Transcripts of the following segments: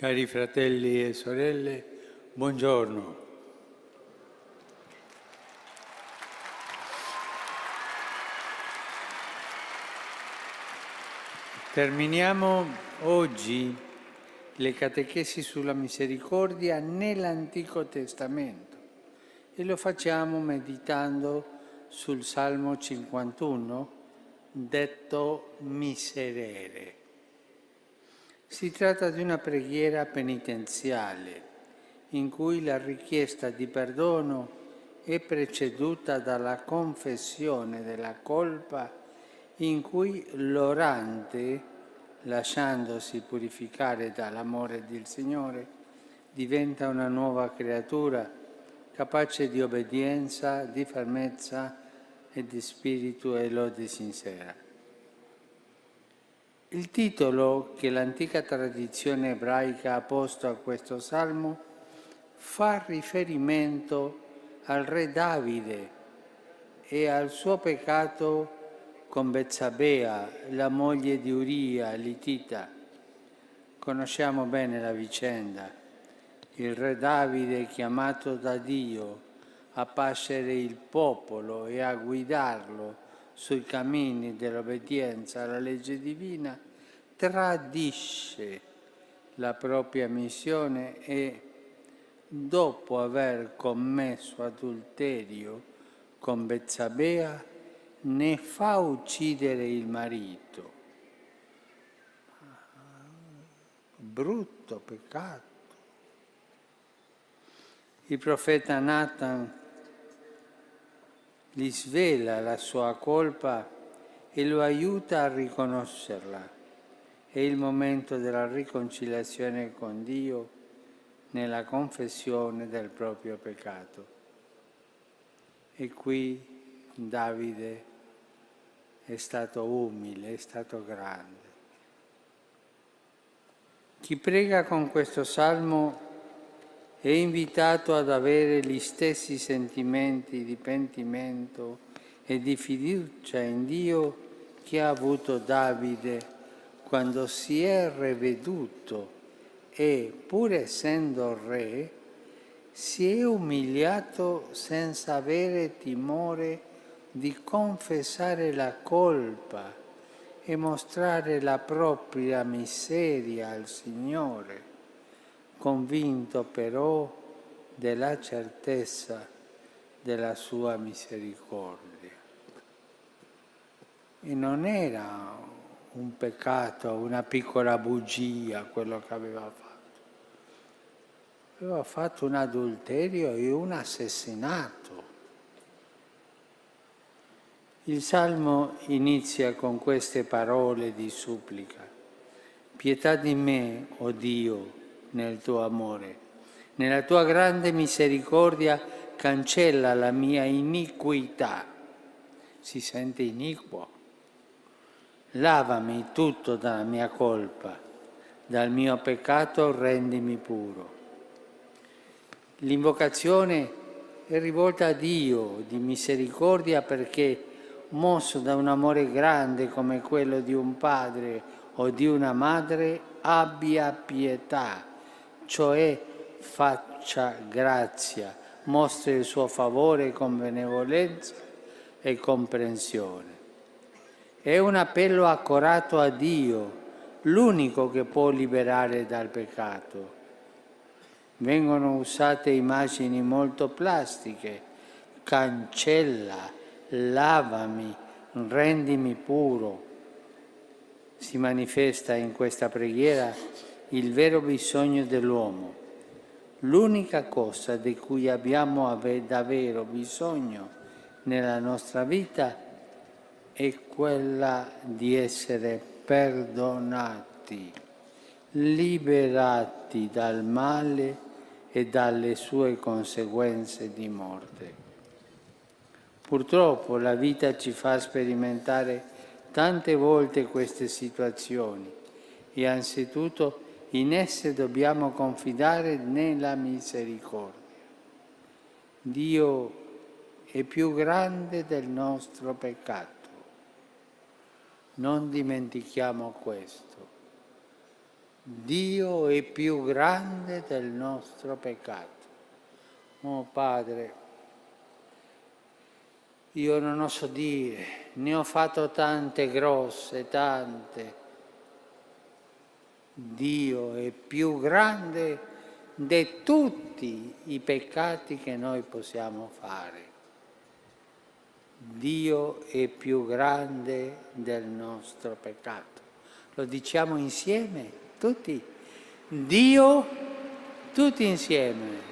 Cari fratelli e sorelle, buongiorno. Terminiamo oggi le catechesi sulla misericordia nell'Antico Testamento e lo facciamo meditando sul Salmo 51, detto Miserere. Si tratta di una preghiera penitenziale in cui la richiesta di perdono è preceduta dalla confessione della colpa in cui l'orante, lasciandosi purificare dall'amore del Signore, diventa una nuova creatura capace di obbedienza, di fermezza e di spirito e lode sincera. Il titolo che l'antica tradizione ebraica ha posto a questo salmo fa riferimento al re Davide e al suo peccato con Betsabea, la moglie di Uria, l'Itita. Conosciamo bene la vicenda. Il re Davide, chiamato da Dio a pascere il popolo e a guidarlo sui cammini dell'obbedienza alla legge divina, tradisce la propria missione e, dopo aver commesso adulterio con Betsabea, ne fa uccidere il marito. Brutto peccato. Il profeta Nathan gli svela la sua colpa e lo aiuta a riconoscerla. È il momento della riconciliazione con Dio nella confessione del proprio peccato. E qui Davide è stato umile, è stato grande. Chi prega con questo salmo è invitato ad avere gli stessi sentimenti di pentimento e di fiducia in Dio che ha avuto Davide quando si è riveduto e, pur essendo re, si è umiliato senza avere timore di confessare la colpa e mostrare la propria miseria al Signore, convinto però della certezza della sua misericordia. E non era un peccato, una piccola bugia quello che aveva fatto. Aveva fatto un adulterio e un assassinato. Il Salmo inizia con queste parole di supplica. Pietà di me, o Dio, nel tuo amore. Nella tua grande misericordia cancella la mia iniquità. Si sente iniquo. Lavami tutto dalla mia colpa, dal mio peccato rendimi puro. L'invocazione è rivolta a Dio di misericordia perché, mosso da un amore grande come quello di un padre o di una madre, abbia pietà, cioè faccia grazia, mostri il suo favore con benevolenza e comprensione. È un appello accorato a Dio, l'unico che può liberare dal peccato. Vengono usate immagini molto plastiche: cancella, lavami, rendimi puro. Si manifesta in questa preghiera il vero bisogno dell'uomo. L'unica cosa di cui abbiamo davvero bisogno nella nostra vita è quella di essere perdonati, liberati dal male e dalle sue conseguenze di morte. Purtroppo la vita ci fa sperimentare tante volte queste situazioni e anzitutto in esse dobbiamo confidare nella misericordia. Dio è più grande del nostro peccato. Non dimentichiamo questo. Dio è più grande del nostro peccato. Oh Padre, io non oso dire, ne ho fatto tante grosse, tante. Dio è più grande di tutti i peccati che noi possiamo fare. Dio è più grande del nostro peccato. Lo diciamo insieme, tutti. Dio, tutti insieme.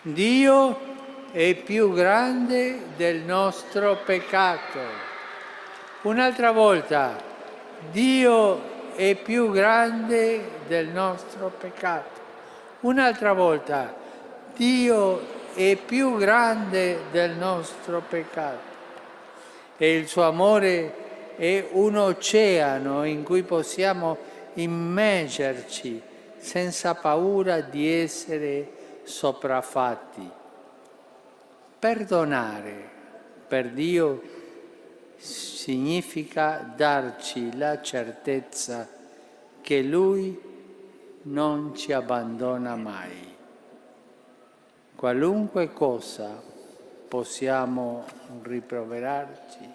Dio è più grande del nostro peccato. Un'altra volta. Dio è più grande del nostro peccato. Un'altra volta. Dio è più grande del nostro peccato e il suo amore è un oceano in cui possiamo immergerci senza paura di essere sopraffatti. Perdonare per Dio significa darci la certezza che Lui non ci abbandona mai. Qualunque cosa possiamo rimproverarci,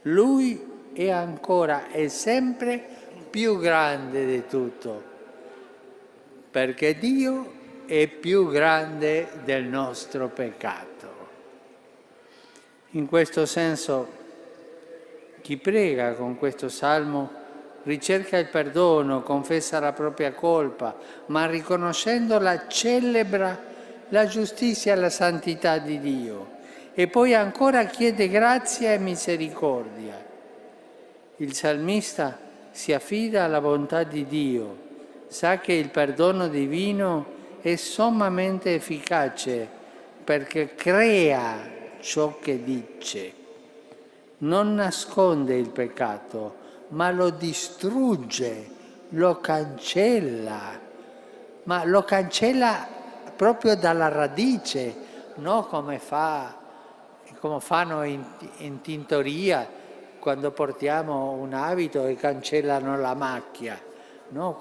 Lui è ancora e sempre più grande di tutto, perché Dio è più grande del nostro peccato. In questo senso, chi prega con questo salmo ricerca il perdono, confessa la propria colpa, ma riconoscendola celebra la giustizia e la santità di Dio e poi ancora chiede grazia e misericordia. Il salmista si affida alla bontà di Dio, sa che il perdono divino è sommamente efficace perché crea ciò che dice. Non nasconde il peccato, ma lo distrugge, lo cancella, ma lo cancella proprio dalla radice, non come fanno in tintoria quando portiamo un abito e cancellano la macchia. No,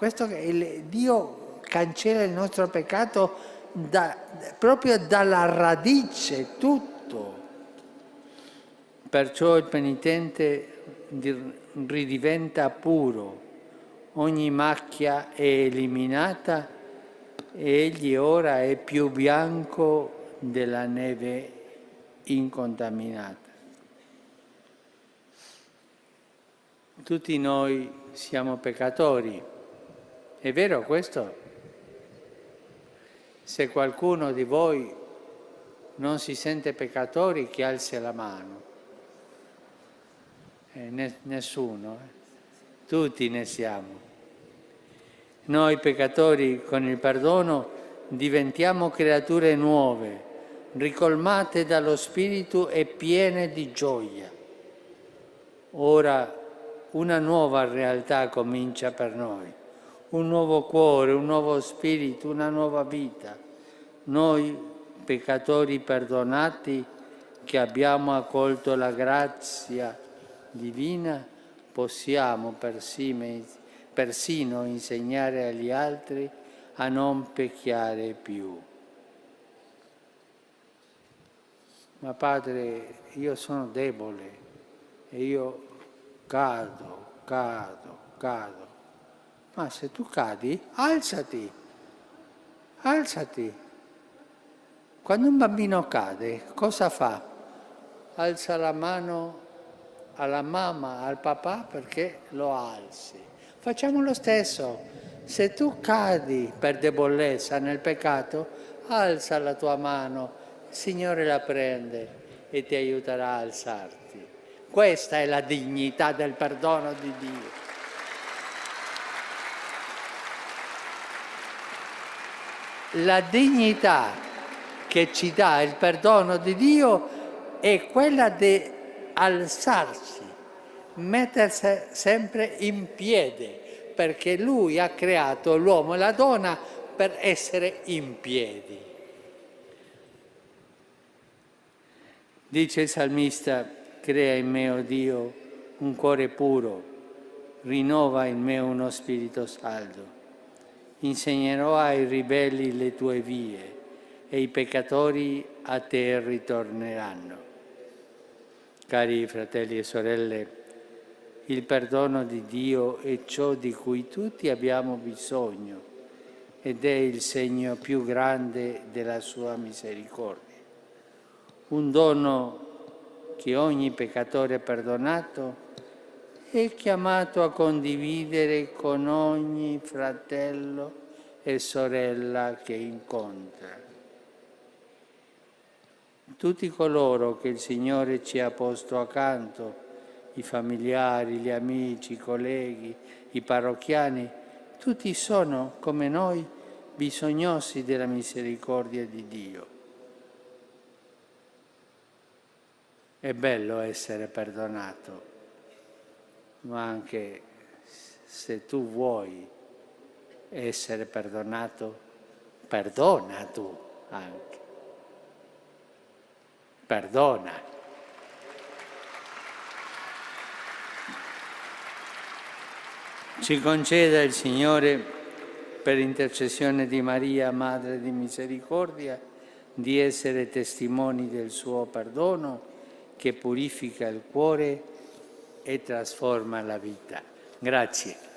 Dio cancella il nostro peccato proprio dalla radice, tutto. Perciò il penitente ridiventa puro, ogni macchia è eliminata e egli ora è più bianco della neve incontaminata. Tutti noi siamo peccatori, è vero questo? Se qualcuno di voi non si sente peccatori, che alzi la mano. Nessuno, tutti ne siamo. Noi peccatori con il perdono diventiamo creature nuove, ricolmate dallo Spirito e piene di gioia. Ora una nuova realtà comincia per noi, un nuovo cuore, un nuovo spirito, una nuova vita. Noi peccatori perdonati che abbiamo accolto la grazia divina possiamo persino insegnare agli altri a non pecchiare più. Ma Padre, io sono debole e io cado. Ma se tu cadi, alzati. Quando un bambino cade, cosa fa? Alza la mano alla mamma, al papà perché lo alzi. Facciamo lo stesso. Se tu cadi per debolezza nel peccato, alza la tua mano, il Signore la prende e ti aiuterà a alzarti. Questa è la dignità del perdono di Dio. La dignità che ci dà il perdono di Dio è quella di alzarsi, mettersi sempre in piedi, perché Lui ha creato l'uomo e la donna per essere in piedi. Dice il salmista, crea in me, oh Dio, un cuore puro, rinnova in me uno spirito saldo. Insegnerò ai ribelli le tue vie e i peccatori a te ritorneranno. Cari fratelli e sorelle, il perdono di Dio è ciò di cui tutti abbiamo bisogno ed è il segno più grande della sua misericordia. Un dono che ogni peccatore perdonato è chiamato a condividere con ogni fratello e sorella che incontra. Tutti coloro che il Signore ci ha posto accanto, i familiari, gli amici, i colleghi, i parrocchiani, tutti sono, come noi, bisognosi della misericordia di Dio. È bello essere perdonato, ma anche se tu vuoi essere perdonato, perdona tu anche. Perdona. Ci conceda il Signore, per intercessione di Maria, Madre di Misericordia, di essere testimoni del suo perdono che purifica il cuore e trasforma la vita. Grazie.